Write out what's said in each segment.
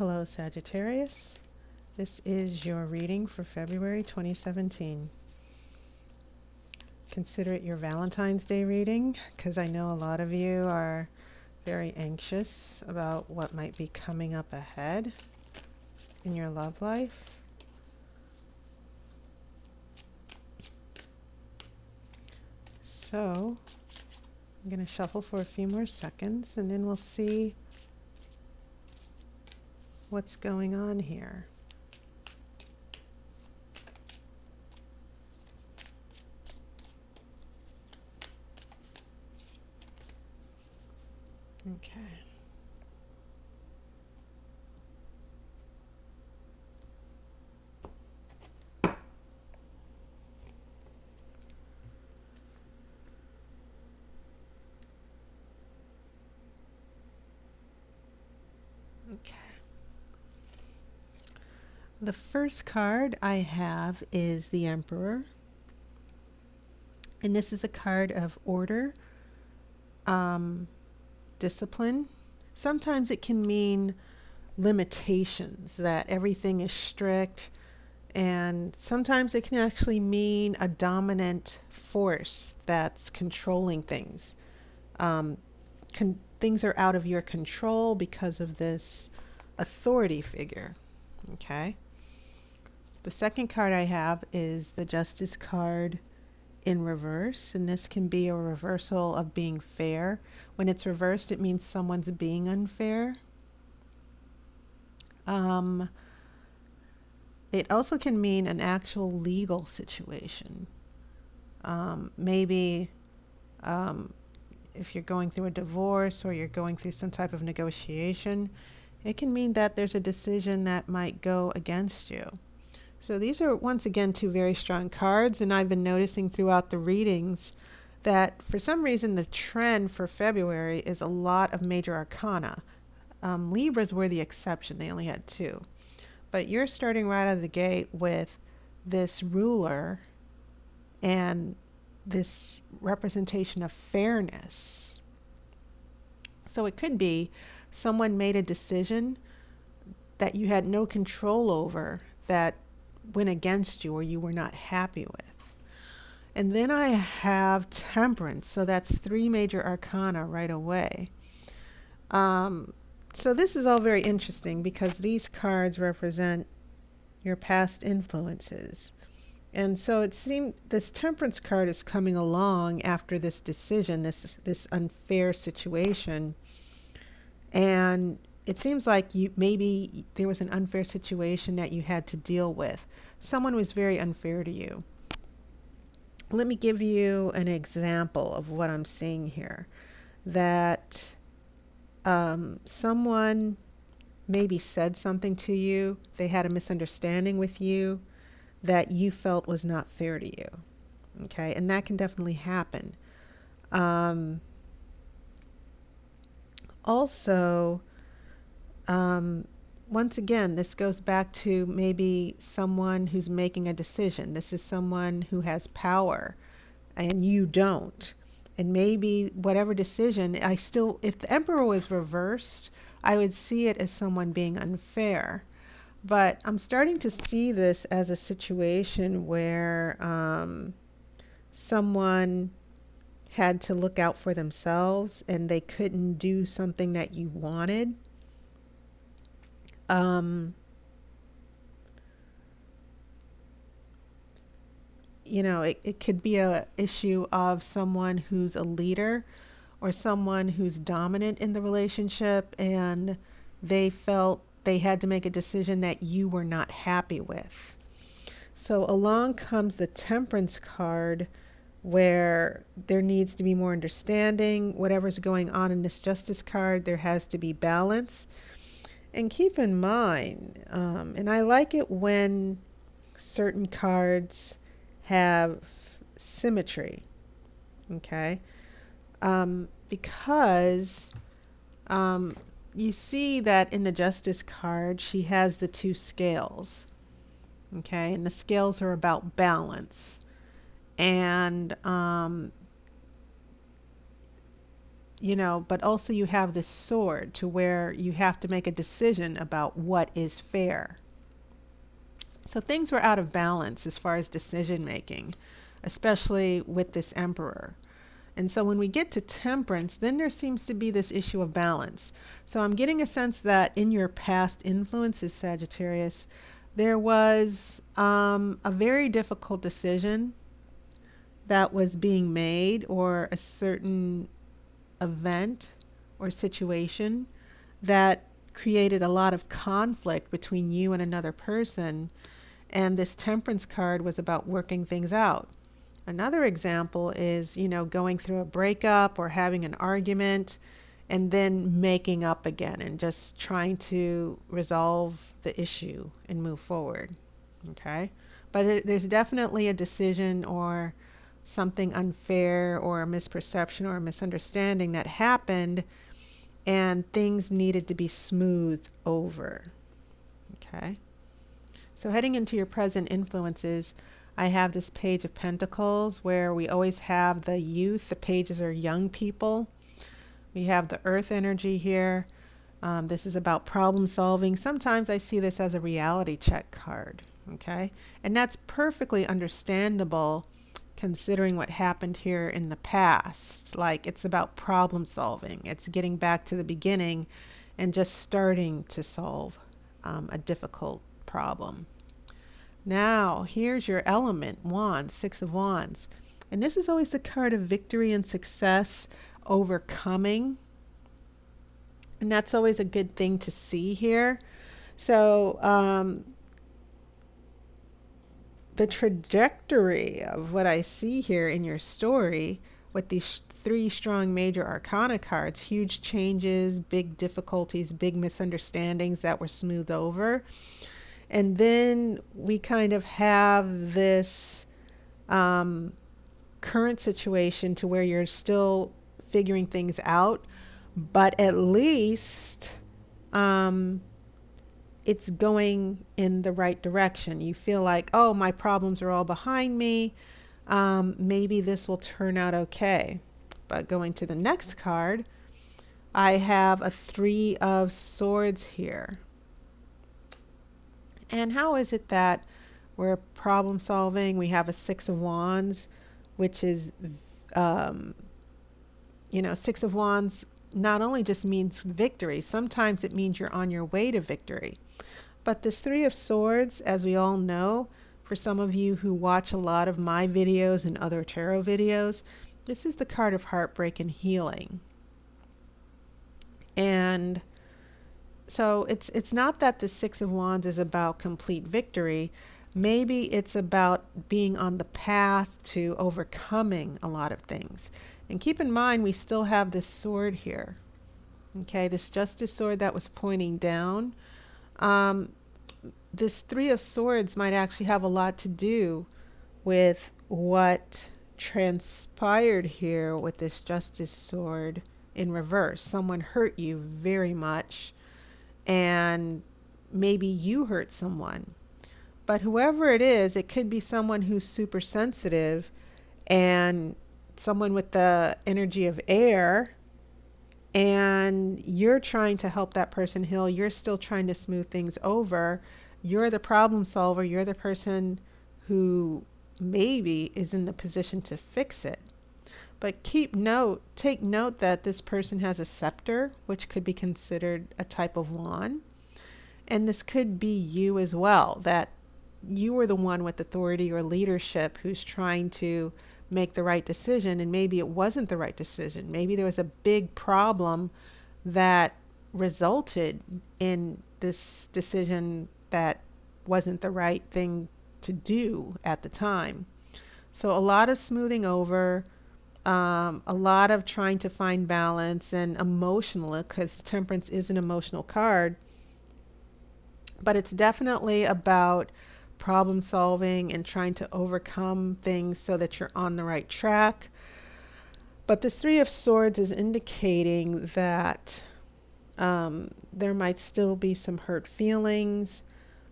Hello, Sagittarius. This is your reading for February 2017. Consider it your Valentine's Day reading because I know a lot of you are very anxious about what might be coming up ahead in your love life. So, I'm going to shuffle for a few more seconds and then we'll see what's going on here. Okay. Okay. The first card I have is the Emperor. And this is a card of order, discipline. Sometimes it can mean limitations, that everything is strict. And sometimes it can actually mean a dominant force that's controlling things. Things are out of your control because of this authority figure. Okay. The second card I have is the Justice card in reverse, and this can be a reversal of being fair. When it's reversed, it means someone's being unfair. It also can mean an actual legal situation. Maybe if you're going through a divorce or you're going through some type of negotiation, it can mean that there's a decision that might go against you. So these are, once again, two very strong cards, and I've been noticing throughout the readings that for some reason the trend for February is a lot of major arcana. Libras were the exception. They only had two. But you're starting right out of the gate with this ruler and this representation of fairness. So it could be someone made a decision that you had no control over that went against you or you were not happy with. And then I have Temperance, so that's three major arcana right away. So this is all very interesting because these cards represent your past influences. And so it seemed this Temperance card is coming along after this decision, this unfair situation. And it seems like maybe there was an unfair situation that you had to deal with. Someone was very unfair to you. Let me give you an example of what I'm seeing here. That someone maybe said something to you, they had a misunderstanding with you that you felt was not fair to you. Okay, and that can definitely happen. Also, once again, this goes back to maybe someone who's making a decision. This is someone who has power and you don't. And maybe whatever decision, if the Emperor was reversed, I would see it as someone being unfair. But I'm starting to see this as a situation where someone had to look out for themselves and they couldn't do something that you wanted. It could be a issue of someone who's a leader or someone who's dominant in the relationship and they felt they had to make a decision that you were not happy with. So along comes the Temperance card where there needs to be more understanding. Whatever's going on in this Justice card, there has to be balance. And keep in mind, and I like it when certain cards have symmetry, okay? Because you see that in the Justice card, she has the two scales, okay? And the scales are about balance. And but also you have this sword to where you have to make a decision about what is fair. So things were out of balance as far as decision making, especially with this emperor. And so when we get to temperance, then there seems to be this issue of balance. So I'm getting a sense that in your past influences, Sagittarius, there was a very difficult decision that was being made, or a certain event or situation that created a lot of conflict between you and another person. And this temperance card was about working things out. Another example is, going through a breakup or having an argument and then making up again and just trying to resolve the issue and move forward. Okay? But there's definitely a decision or something unfair or a misperception or a misunderstanding that happened, and things needed to be smoothed over. Okay? So heading into your present influences, I have this Page of Pentacles where we always have the youth. The pages are young people. We have the Earth energy here. This is about problem solving. Sometimes I see this as a reality check card. Okay? And that's perfectly understandable considering what happened here in the past. Like, it's about problem solving. It's getting back to the beginning and just starting to solve a difficult problem. Now, here's your element, Wands, Six of Wands. And this is always the card of victory and success, overcoming. And that's always a good thing to see here. So, the trajectory of what I see here in your story with these three strong major arcana cards, huge changes, big difficulties, big misunderstandings that were smoothed over. And then we kind of have this current situation to where you're still figuring things out, but at least it's going in the right direction. You feel like, oh, my problems are all behind me. Maybe this will turn out okay. But going to the next card, I have a Three of Swords here. And how is it that we're problem solving? We have a Six of Wands, which is, Six of Wands not only just means victory, sometimes it means you're on your way to victory. But this Three of Swords, as we all know, for some of you who watch a lot of my videos and other tarot videos, this is the card of heartbreak and healing. And so it's not that the Six of Wands is about complete victory. Maybe it's about being on the path to overcoming a lot of things. And keep in mind, we still have this sword here. Okay, this Justice sword that was pointing down. This Three of Swords might actually have a lot to do with what transpired here with this Justice sword in reverse. Someone hurt you very much, and maybe you hurt someone. But whoever it is, it could be someone who's super sensitive and someone with the energy of air, and you're trying to help that person heal. You're still trying to smooth things over. You're the problem solver. You're the person who maybe is in the position to fix it. But take note that this person has a scepter, which could be considered a type of wand. And this could be you as well, that you are the one with authority or leadership who's trying to make the right decision, and maybe it wasn't the right decision. Maybe there was a big problem that resulted in this decision that wasn't the right thing to do at the time. So a lot of smoothing over, a lot of trying to find balance and emotional, because Temperance is an emotional card, but it's definitely about problem solving and trying to overcome things so that you're on the right track. But this Three of Swords is indicating that there might still be some hurt feelings.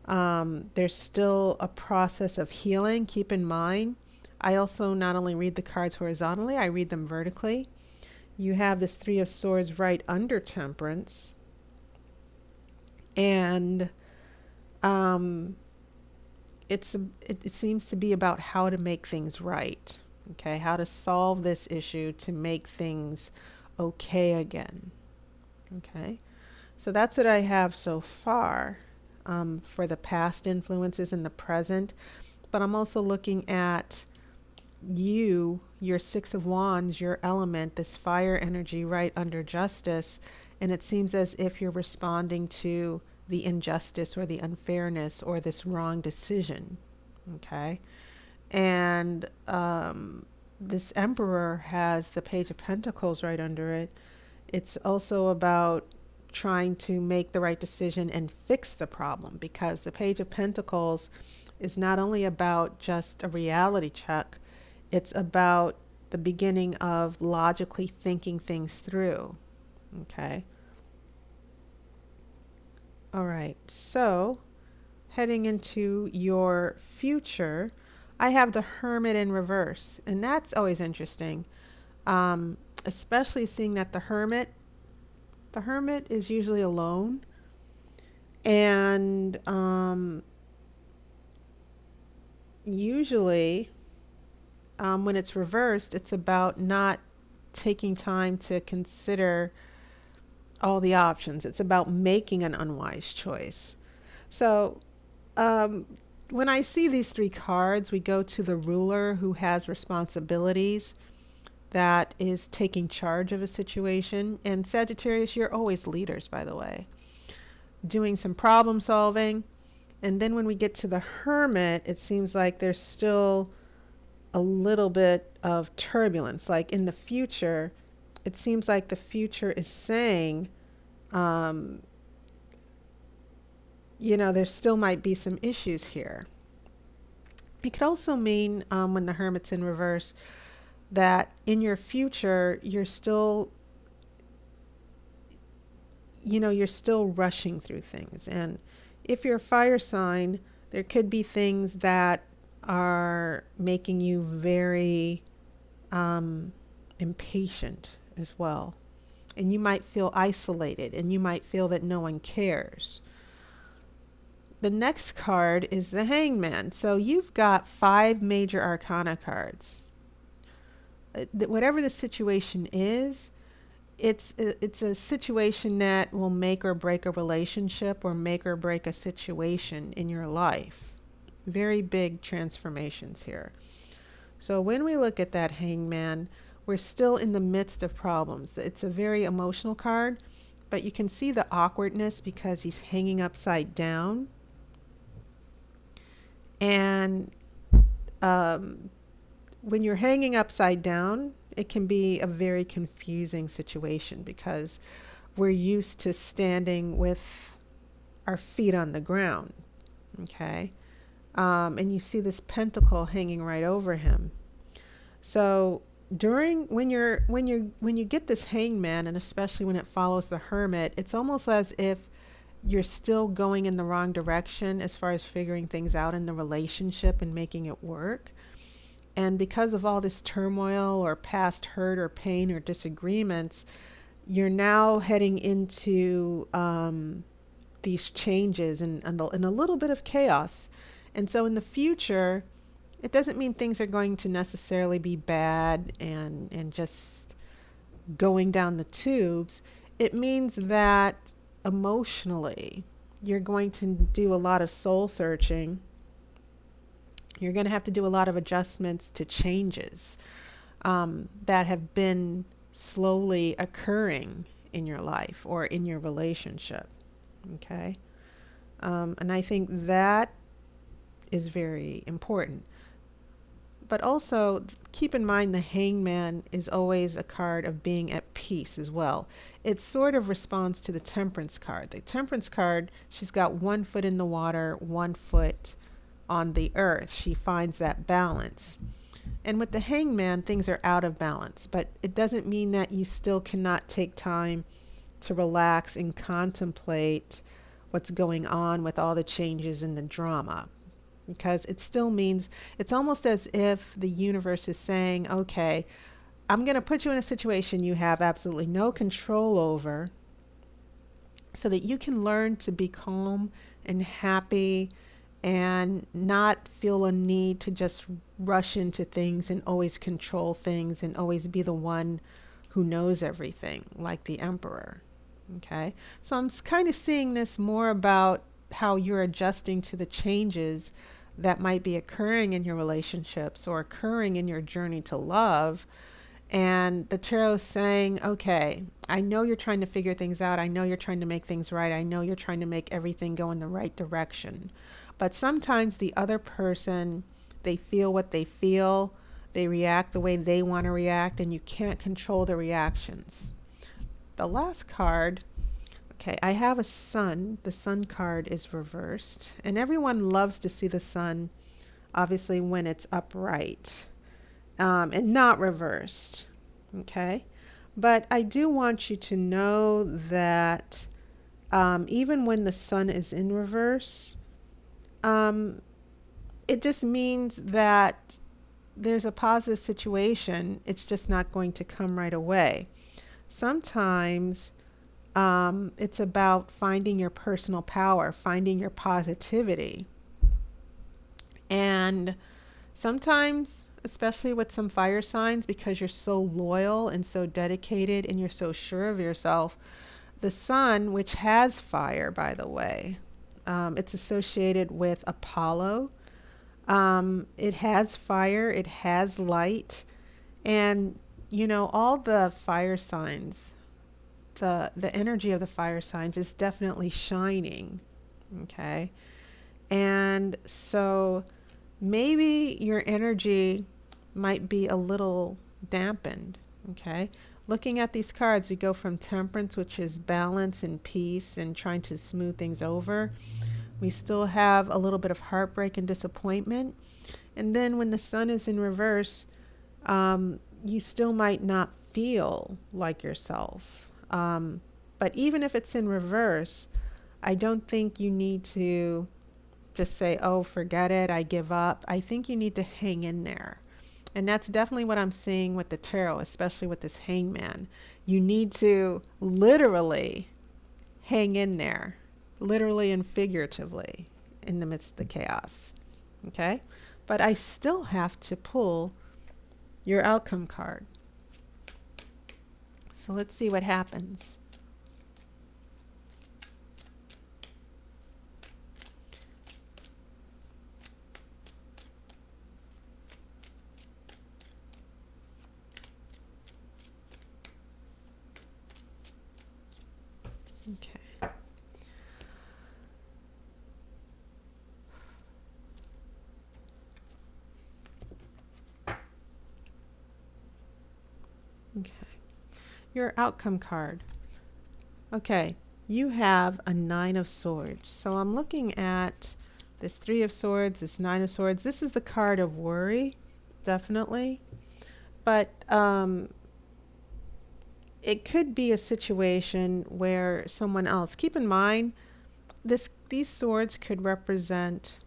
There's still a process of healing. Keep in mind, I also not only read the cards horizontally, I read them vertically. you have this Three of Swords right under Temperance. And it seems to be about how to make things right. Okay, how to solve this issue to make things okay again. Okay, so that's what I have so far for the past influences in the present. But I'm also looking at your Six of Wands, your element, this fire energy right under Justice. And it seems as if you're responding to the injustice or the unfairness or this wrong decision. Okay. And this Emperor has the Page of Pentacles right under it. It's also about trying to make the right decision and fix the problem, because the Page of Pentacles is not only about just a reality check, it's about the beginning of logically thinking things through. Okay. All right. So, heading into your future, I have the Hermit in reverse, and that's always interesting. Especially seeing that the Hermit is usually alone, and usually when it's reversed, it's about not taking time to consider all the options. It's about making an unwise choice. So when I see these three cards, we go to the ruler who has responsibilities, that is taking charge of a situation. And Sagittarius, you're always leaders, by the way, doing some problem solving. And then when we get to the Hermit, it seems like there's still a little bit of turbulence. Like in the future, it seems like the future is saying, there still might be some issues here. It could also mean, when the Hermit's in reverse, that in your future, you're still rushing through things. And if you're a fire sign, there could be things that are making you very impatient as well. And you might feel isolated, and you might feel that no one cares. The next card is the Hangman. So you've got 5 major arcana cards. Whatever the situation is, it's a situation that will make or break a relationship or make or break a situation in your life. Very big transformations here. So when we look at that Hangman, we're still in the midst of problems. It's a very emotional card, but you can see the awkwardness because he's hanging upside down. And when you're hanging upside down, it can be a very confusing situation because we're used to standing with our feet on the ground. Okay. And you see this pentacle hanging right over him. So when you get this Hangman, and especially when it follows the Hermit, it's almost as if you're still going in the wrong direction as far as figuring things out in the relationship and making it work. And because of all this turmoil or past hurt or pain or disagreements, you're now heading into these changes and a little bit of chaos. And so in the future, it doesn't mean things are going to necessarily be bad and just going down the tubes. It means that emotionally, you're going to do a lot of soul searching. You're going to have to do a lot of adjustments to changes that have been slowly occurring in your life or in your relationship. Okay? And I think that is very important. But also, keep in mind the Hangman is always a card of being at peace as well. It sort of responds to the Temperance card. The Temperance card, she's got 1 foot in the water, 1 foot on the earth. She finds that balance. And with the Hangman, things are out of balance. But it doesn't mean that you still cannot take time to relax and contemplate what's going on with all the changes in the drama. Because it still means, it's almost as if the universe is saying, okay, I'm going to put you in a situation you have absolutely no control over so that you can learn to be calm and happy and not feel a need to just rush into things and always control things and always be the one who knows everything, like the emperor. Okay? So I'm kind of seeing this more about how you're adjusting to the changes that might be occurring in your relationships or occurring in your journey to love. And the tarot is saying, okay, I know you're trying to figure things out. I know you're trying to make things right. I know you're trying to make everything go in the right direction. But sometimes the other person, they feel what they feel. They react the way they want to react, and you can't control the reactions. The last card, okay, I have a sun. The sun card is reversed. And everyone loves to see the sun, obviously, when it's upright. And not reversed. Okay? But I do want you to know that even when the sun is in reverse, it just means that there's a positive situation. It's just not going to come right away. Sometimes it's about finding your personal power, finding your positivity. And sometimes, especially with some fire signs, because you're so loyal and so dedicated and you're so sure of yourself, the sun, which has fire, by the way, it's associated with Apollo. It has fire, it has light, and all the fire signs, the energy of the fire signs is definitely shining. Okay, and so maybe your energy might be a little dampened. Okay, looking at these cards, we go from Temperance, which is balance and peace and trying to smooth things over. We still have a little bit of heartbreak and disappointment. And then when the sun is in reverse, you still might not feel like yourself. But even if it's in reverse, I don't think you need to just say, oh, forget it, I give up. I think you need to hang in there. And that's definitely what I'm seeing with the tarot, especially with this hangman. You need to literally hang in there, literally and figuratively, in the midst of the chaos. Okay? But I still have to pull your outcome card. So let's see what happens. Okay. Okay. Your outcome card. Okay. You have a Nine of Swords. So I'm looking at this Three of Swords, this Nine of Swords. This is the card of worry, definitely. But it could be a situation where someone else, keep in mind, these swords could represent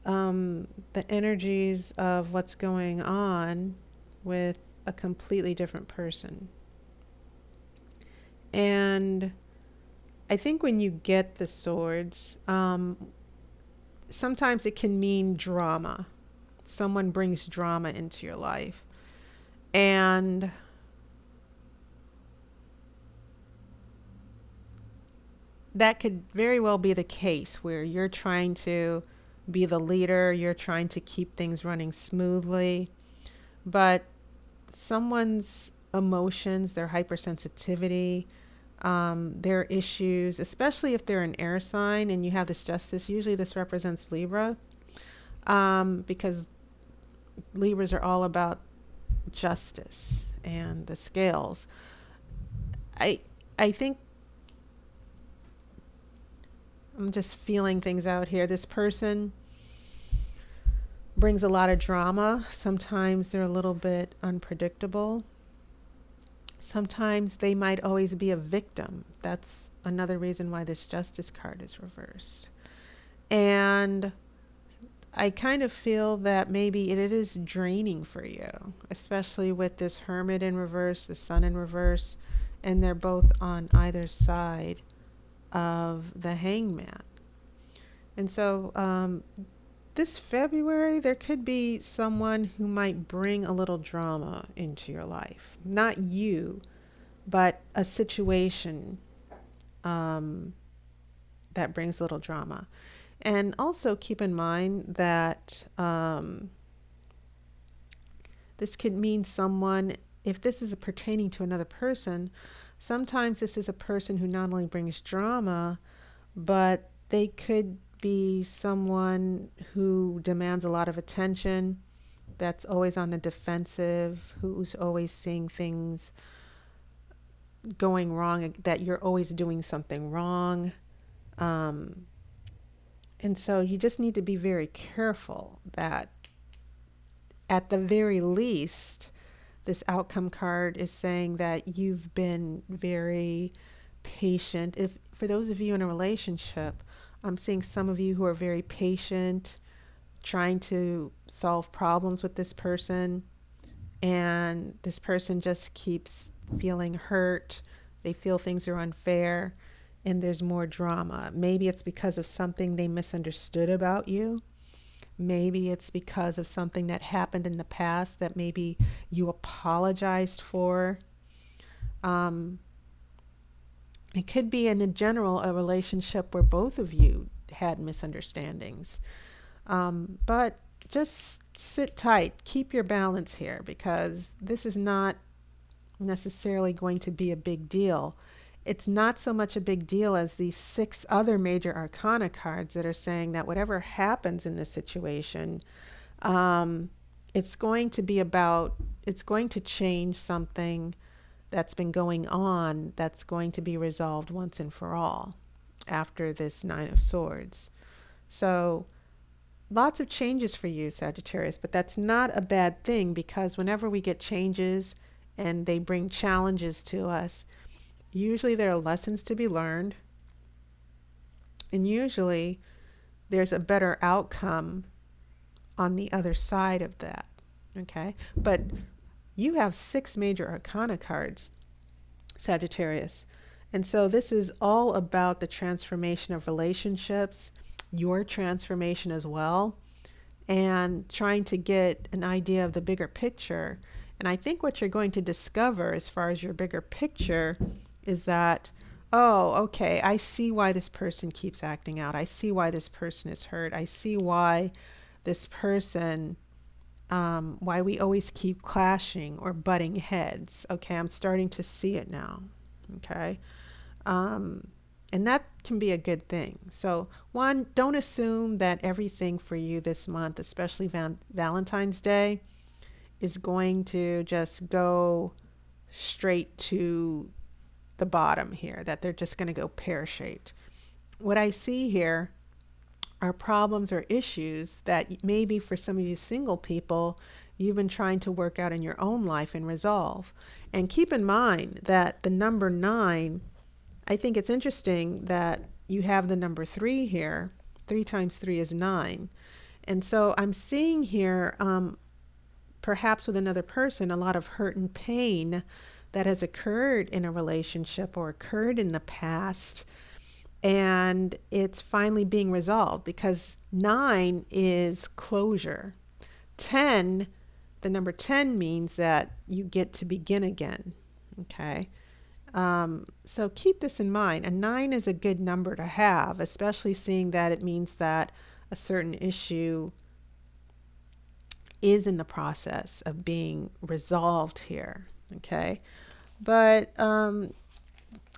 the energies of what's going on with a completely different person. And I think when you get the swords, sometimes it can mean drama. Someone brings drama into your life. And that could very well be the case where you're trying to be the leader, you're trying to keep things running smoothly, but someone's emotions, their hypersensitivity, their issues, especially if they're an air sign and you have this Justice, usually this represents Libra, because Libras are all about justice and the scales. I think I'm just feeling things out here. This person brings a lot of drama. Sometimes they're a little bit unpredictable. Sometimes they might always be a victim. That's another reason why this Justice card is reversed. And I kind of feel that maybe it is draining for you, especially with this Hermit in reverse, the Sun in reverse, and they're both on either side of the Hangman. And so this February, there could be someone who might bring a little drama into your life. Not you, but a situation that brings a little drama. And also keep in mind that this could mean someone, if this is pertaining to another person, sometimes this is a person who not only brings drama, but they could be someone who demands a lot of attention, that's always on the defensive, who's always seeing things going wrong, that you're always doing something wrong. And so you just need to be very careful that at the very least, this outcome card is saying that you've been very patient. If for those of you in a relationship, I'm seeing some of you who are very patient, trying to solve problems with this person, and this person just keeps feeling hurt. They feel things are unfair, and there's more drama. Maybe it's because of something they misunderstood about you. Maybe it's because of something that happened in the past that maybe you apologized for. It could be in a general a relationship where both of you had misunderstandings. But just sit tight, keep your balance here, because this is not necessarily going to be a big deal. It's not so much a big deal as these 6 other major arcana cards that are saying that whatever happens in this situation, it's going to change something that's been going on, that's going to be resolved once and for all after this 9 of Swords. So lots of changes for you, Sagittarius, but that's not a bad thing, because whenever we get changes and they bring challenges to us, usually there are lessons to be learned, and usually there's a better outcome on the other side of that. Okay? But you have 6 major arcana cards, Sagittarius. And so this is all about the transformation of relationships, your transformation as well, and trying to get an idea of the bigger picture. And I think what you're going to discover as far as your bigger picture is that, oh, okay, I see why this person keeps acting out. I see why this person is hurt. I see why this person, why we always keep clashing or butting heads. Okay, I'm starting to see it now. Okay. And that can be a good thing. So, one, don't assume that everything for you this month, especially Valentine's Day, is going to just go straight to the bottom here, that they're just going to go pear-shaped. What I see here are problems or issues that maybe for some of you single people, you've been trying to work out in your own life and resolve. And keep in mind that the number 9, I think it's interesting that you have the number 3 here. 3 times 3 is 9. And so I'm seeing here, perhaps with another person, a lot of hurt and pain that has occurred in a relationship or occurred in the past, and it's finally being resolved, because 9 is closure. 10, the number 10 means that you get to begin again. Okay. So keep this in mind. A 9 is a good number to have, especially seeing that it means that a certain issue is in the process of being resolved here. Okay. But a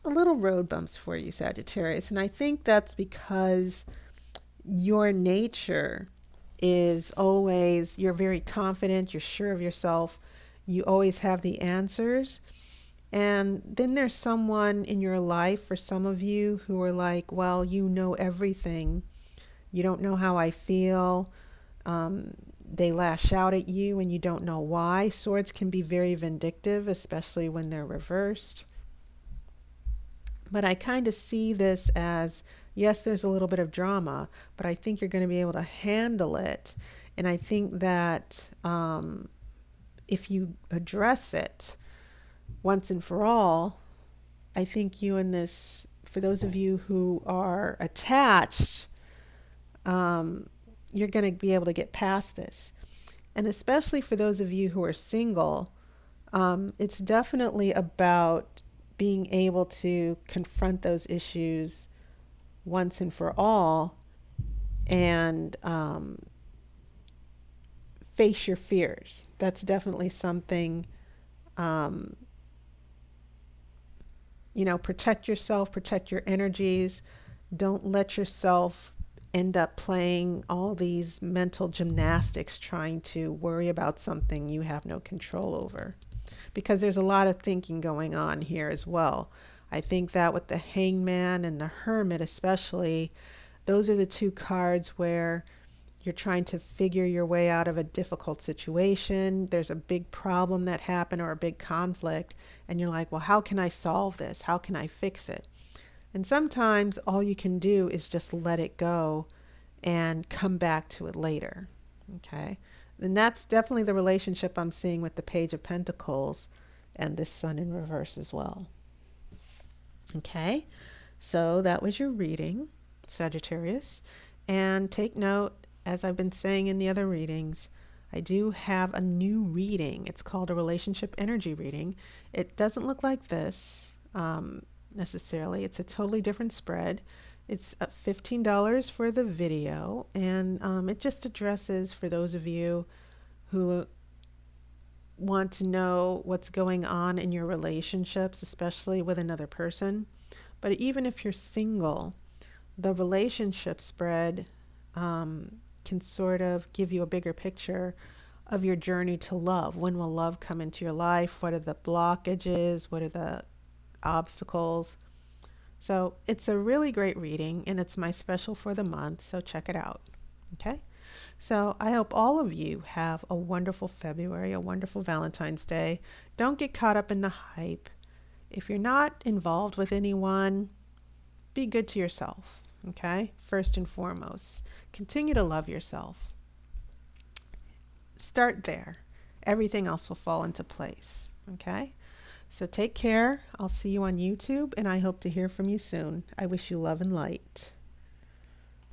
little road bumps for you, Sagittarius. And I think that's because your nature is always, you're very confident, you're sure of yourself, you always have the answers. And then there's someone in your life, for some of you, who are like, well, you know everything. You don't know how I feel. They lash out at you and you don't know why. Swords can be very vindictive, especially when they're reversed. But I kind of see this as Yes, there's a little bit of drama, but I think you're going to be able to handle it. And I think that if you address it once and for all, I think you and this, for those of you who are attached, you're going to be able to get past this. And especially for those of you who are single, it's definitely about being able to confront those issues once and for all and face your fears. That's definitely something, protect yourself, protect your energies. Don't let yourself end up playing all these mental gymnastics trying to worry about something you have no control over. Because there's a lot of thinking going on here as well. I think that with the Hangman and the Hermit especially, those are the two cards where you're trying to figure your way out of a difficult situation. There's a big problem that happened or a big conflict, and you're like, well, how can I solve this? How can I fix it? And sometimes all you can do is just let it go and come back to it later. Okay? And that's definitely the relationship I'm seeing with the Page of Pentacles and this Sun in reverse as well. Okay? So that was your reading, Sagittarius. And take note, as I've been saying in the other readings, I do have a new reading. It's called a relationship energy reading. It doesn't look like this necessarily. It's a totally different spread. It's $15 for the video, and it just addresses, for those of you who want to know what's going on in your relationships, especially with another person. But even if you're single, the relationship spread can sort of give you a bigger picture of your journey to love. When will love come into your life? What are the blockages? What are the obstacles? So it's a really great reading, and it's my special for the month, so check it out. Okay? So I hope all of you have a wonderful February, a wonderful Valentine's Day. Don't get caught up in the hype. If you're not involved with anyone, be good to yourself. Okay? First and foremost, continue to love yourself. Start there. Everything else will fall into place. Okay? So take care. I'll see you on YouTube, and I hope to hear from you soon. I wish you love and light.